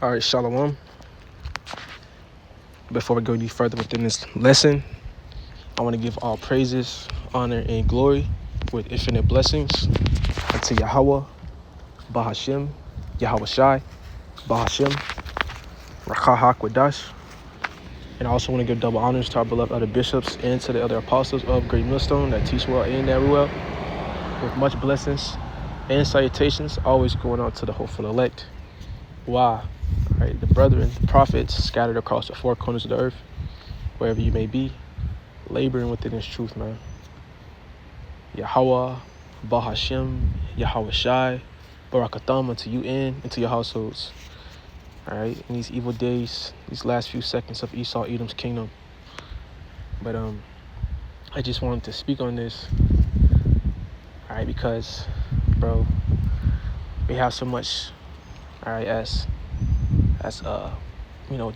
All right, Shalom. Before we go any further within this lesson, I want to give all praises, honor, and glory with infinite blessings unto Yahweh, Bahashem, Yahweh Shai, Bahashem, Rakah HaKodash. And I also want to give double honors to our beloved other bishops and to the other apostles of Great Millstone that teach well and that well, with much blessings and salutations, always going out to the hopeful elect. Why? Right, the brethren, the prophets scattered across the four corners of the earth, wherever you may be, laboring within His truth, man. Yahweh, Bahashem, Yahweh Shai, Barakatham unto you and to your households. All right, in these evil days, these last few seconds of Esau, Edom's kingdom. But I just wanted to speak on this, all right, because, bro, we have so much, all right, as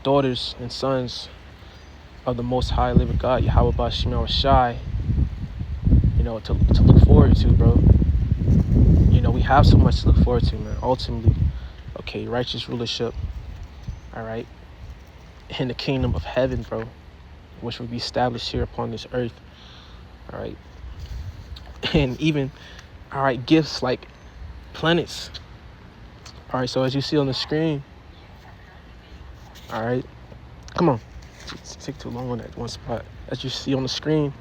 daughters and sons of the Most High living God, Yahweh Bahashem Yahweh Shai, to look forward to, bro. We have so much to look forward to, man. Ultimately, okay, righteous rulership, all right, in the kingdom of heaven, bro, which will be established here upon this earth, all right. And even, all right, gifts like planets. All right, so as you see on the screen, all right, come on, it's take too long on that one spot. As you see on the screen,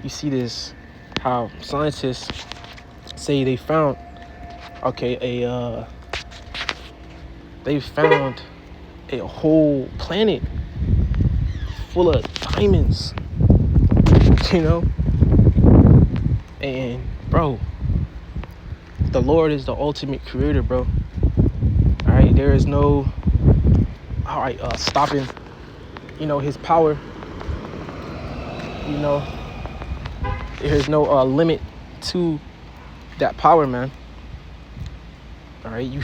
you see this, how scientists say they found, they found a whole planet full of diamonds, and bro, the Lord is the ultimate creator, bro. All right, there is no, stopping, His power. There's no limit to that power, man. All right, you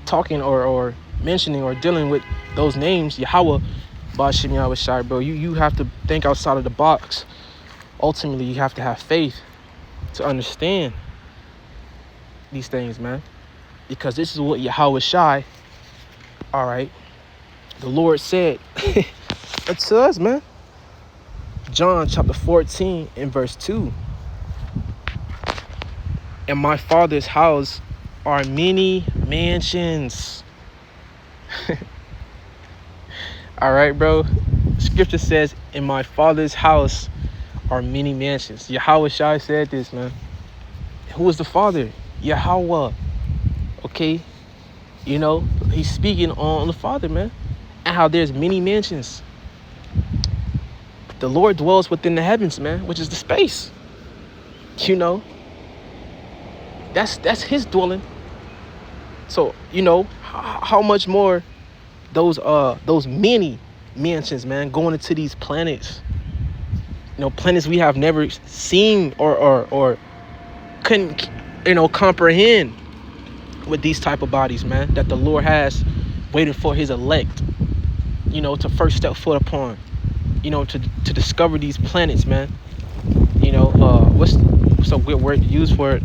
talking or mentioning or dealing with those names, Yahweh, Bahashem Yahweh Shai, bro, you have to think outside of the box. Ultimately, you have to have faith to understand these things, man, because this is what Yahweh Shai, all right, the Lord said to us, man. John chapter 14 and verse 2. In my Father's house are many mansions. All right, bro. Scripture says, in my Father's house are many mansions. Yahweh Shai said this, man. Who is the Father? Yahweh. Okay? He's speaking on the Father, man. And how there's many mansions. The Lord dwells within the heavens, man, which is the space. That's His dwelling. So, how much more those many mansions, man, going into these planets. Planets we have never seen or couldn't, comprehend with these type of bodies, man, that the Lord has waiting for His elect, to first step foot upon. To discover these planets, man. What's a good word to use for it?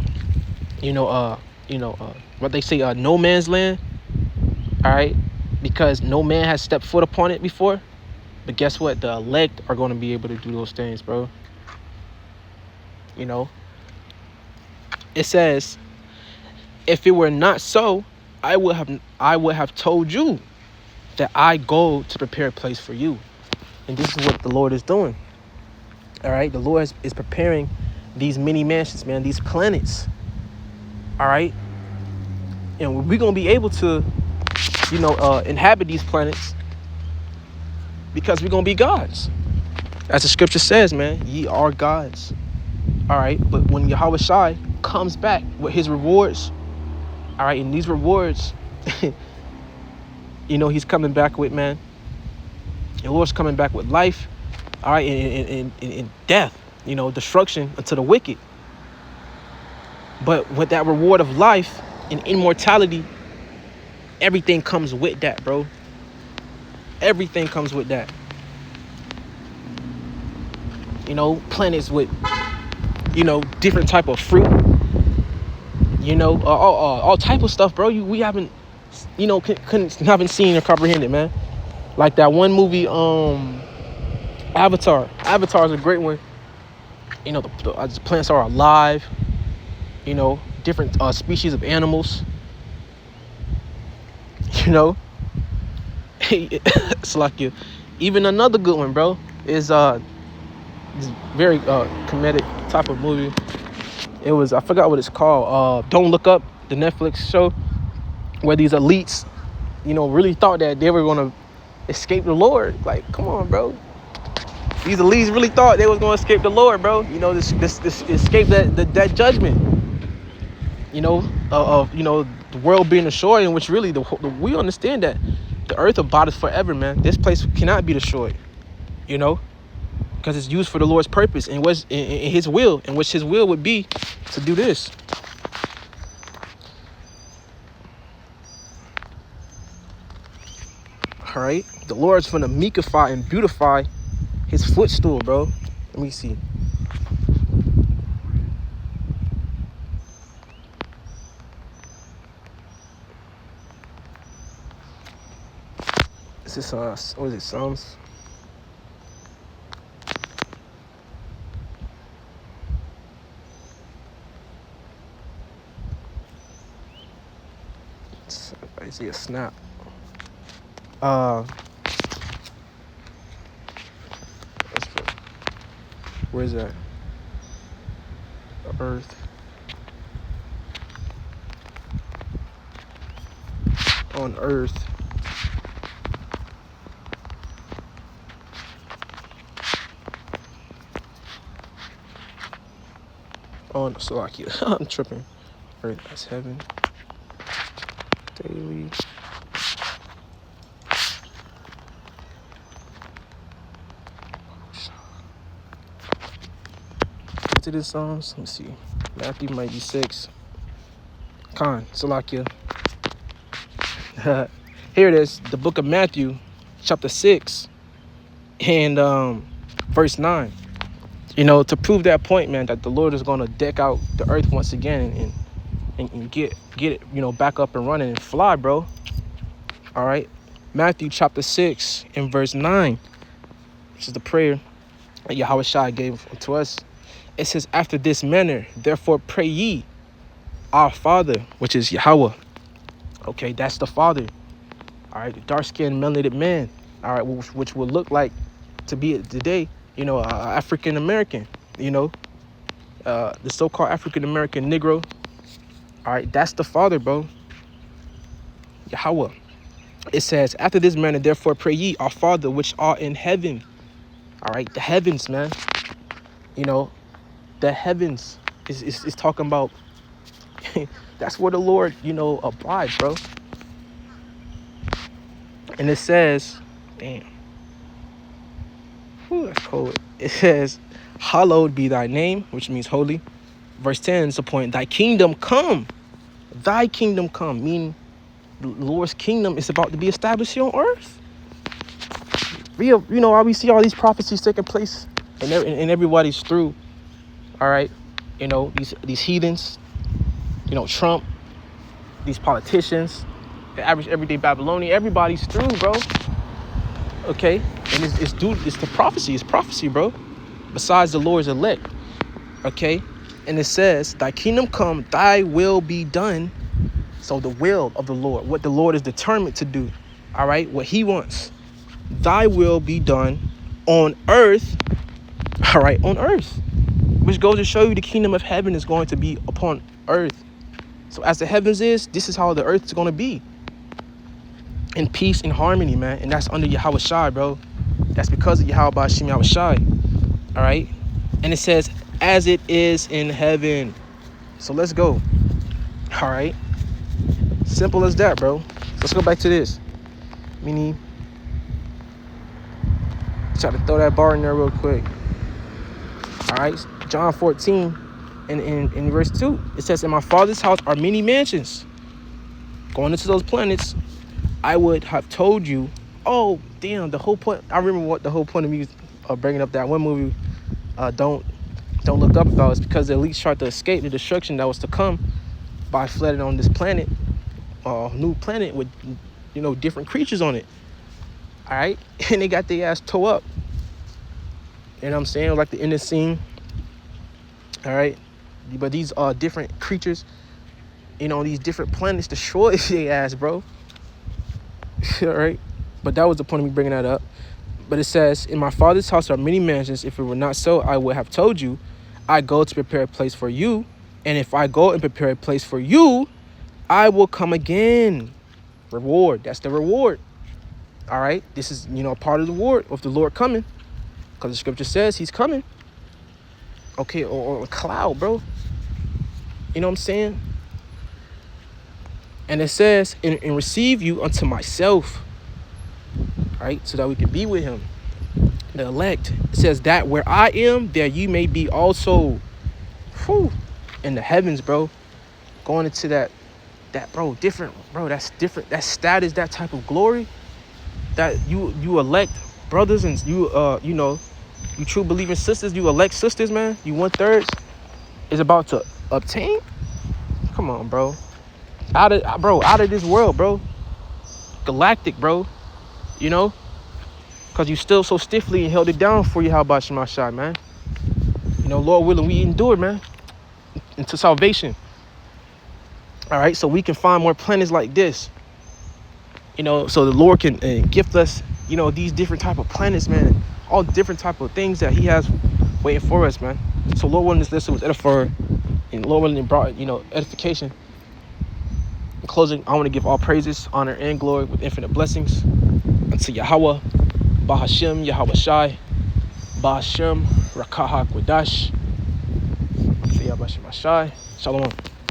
What they say, no man's land. All right, because no man has stepped foot upon it before. But guess what? The elect are going to be able to do those things, bro. It says, if it were not so, I would have told you that I go to prepare a place for you. And this is what the Lord is doing. All right, the Lord is preparing these many mansions, man, these planets. All right, and we're gonna be able to, inhabit these planets because we're gonna be gods, as the scripture says, man. Ye are gods. All right, but when Yahweh Shai comes back with His rewards, all right, and these rewards, He's coming back with, man. The Lord's coming back with life, all right, in death, destruction unto the wicked. But with that reward of life and immortality, everything comes with that, bro. Everything comes with that. Planets with, different type of fruit, all type of stuff, bro. We haven't haven't seen or comprehended, man. Like that one movie, Avatar. Avatar is a great one. The plants are alive. Different species of animals. It's like even another good one, bro, is this very comedic type of movie. It was, I forgot what it's called. Don't Look Up, the Netflix show, where these elites, really thought that they were gonna escape the Lord. Like, come on, bro. These elites really thought they was gonna escape the Lord, bro. This escape that judgment. Of the world being destroyed, in which really we understand that the earth abideth forever, man. This place cannot be destroyed, because it's used for the Lord's purpose and was in His will, in which His will would be to do this. All right, the Lord's gonna meekify and beautify His footstool, bro. Let me see. Is this what is it? Psalms. I see a snap. Where is that? The earth. On earth. On Salakia. I'm tripping. Earth as heaven. Daily. To this Psalms. Let me see. Matthew might be 6. Salakia. Here it is. The book of Matthew, chapter 6, and verse 9. To prove that point, man, that the Lord is going to deck out the earth once again and get it, back up and running and fly, bro. All right. Matthew chapter 6 and verse 9, which is the prayer that Yahweh Shai gave to us. It says, after this manner, therefore pray ye, our Father, which is Yahweh. Okay, that's the Father. All right, the dark-skinned, melanated man. All right, which will look like to be today, African American. The so-called African American Negro. All right, that's the Father, bro. Yahweh. It says, after this manner, therefore pray ye, our Father, which art in heaven. All right, the heavens, man. The heavens is talking about. That's where the Lord, abides, bro. And it says, damn. Whew, that's cold. It says, hallowed be thy name, which means holy. Verse 10 is the point. Thy kingdom come. Thy kingdom come. Meaning the Lord's kingdom is about to be established here on earth. Why we see all these prophecies taking place and everybody's through. All right. These heathens, Trump, these politicians, the average everyday Babylonian, everybody's through, bro. Okay. And it's the prophecy. It's prophecy, bro. Besides the Lord's elect. Okay. And it says, thy kingdom come, thy will be done. So the will of the Lord, what the Lord is determined to do. All right. What He wants. Thy will be done on earth. All right. On earth. Which goes to show you the kingdom of heaven is going to be upon earth. So as the heavens is, this is how the earth is going to be. In peace and harmony, man. And that's under Yahweh Shai, bro. That's because of Yahweh Bashim Yahweh Shai. All right. And it says, as it is in heaven. So let's go. All right. Simple as that, bro. Let's go back to this. Meaning, try to throw that bar in there real quick. All right. John 14 and in verse 2, it says, in my Father's house are many mansions. Going into those planets, I would have told you. Oh, damn, the whole point. I remember what the whole point of me bringing up that one movie, Don't Look Up, about is because the elites tried to escape the destruction that was to come by flooding on this planet. new planet with, different creatures on it. All right, and they got their ass toe up. You know what I'm saying? Like the end scene. All right, but these are different creatures. These different planets destroy their ass, bro. All right, but that was the point of me bringing that up. But it says, in my Father's house are many mansions. If it were not so, I would have told you. I go to prepare a place for you. And if I go and prepare a place for you, I will come again. Reward. That's the reward. All right. This is, part of the reward of the Lord coming. Because the scripture says he's coming. Okay. Or a cloud, bro. You know what I'm saying? And it says, and receive you unto myself. All right. So that we can be with him. The elect. It says that where I am, there you may be also. Whew, in the heavens, bro. Going into that bro, different, bro. That's different. That status, that type of glory. That you elect brothers and you true believing sisters. You elect sisters, man. You 1/3 is about to obtain. Come on, bro. Out of this world, bro. Galactic, bro. Because you still so stiffly and held it down for you. How about Shemashai, man? Lord willing, we endure, man, into salvation. All right, so we can find more planets like this. So the Lord can gift us, these different type of planets, man. All different type of things that he has waiting for us, man. So Lord willing, this lesson was edifying, and Lord willing, brought, edification. In closing, I want to give all praises, honor, and glory with infinite blessings unto Yahweh, Bahashem, Yahweh Shai, Bahashem, Rakah Kwadash, Shai. Shalom.